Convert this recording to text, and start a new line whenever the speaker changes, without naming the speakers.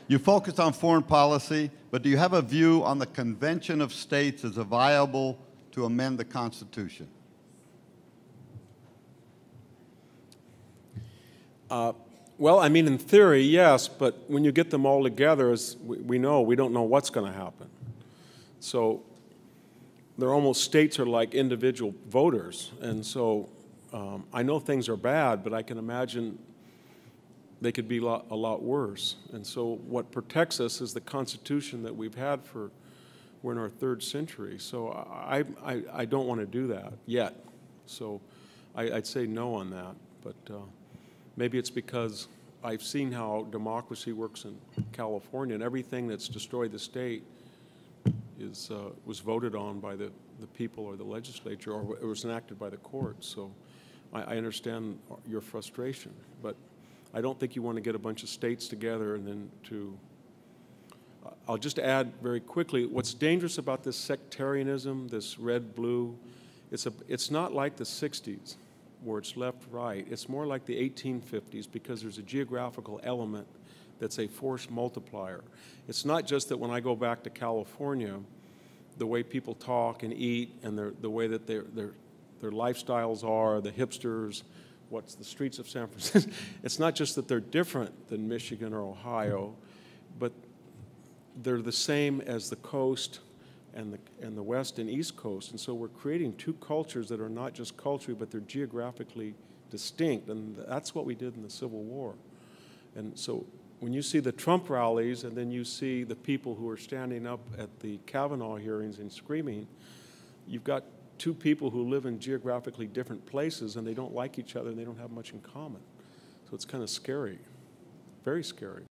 You focus on foreign policy, but do you have a view on the Convention of States as a viable to amend the Constitution?
Well, I mean, in theory, yes, but when you get them all together, as we know, we don't know what's going to happen. So states are like individual voters, and so I know things are bad, but I can imagine they could be a lot worse. And so what protects us is the Constitution that we've had we're in our 3rd century. So I don't want to do that yet. So I'd say no on that, but maybe it's because I've seen how democracy works in California, and everything that's destroyed the state was voted on by the people or the legislature, or it was enacted by the courts. So I understand your frustration, but I don't think you want to get a bunch of states together and then I'll just add very quickly, what's dangerous about this sectarianism, this red-blue, it's not like the 60s where it's left-right. It's more like the 1850s because there's a geographical element that's a force multiplier. It's not just that when I go back to California, the way people talk and eat and the way that their lifestyles are, the hipsters, what's the streets of San Francisco. It's not just that they're different than Michigan or Ohio, but they're the same as the coast and the West and East Coast. And so we're creating two cultures that are not just culturally, but they're geographically distinct. And that's what we did in the Civil War. And so when you see the Trump rallies and then you see the people who are standing up at the Kavanaugh hearings and screaming, you've got two people who live in geographically different places and they don't like each other and they don't have much in common. So it's kind of scary, very scary.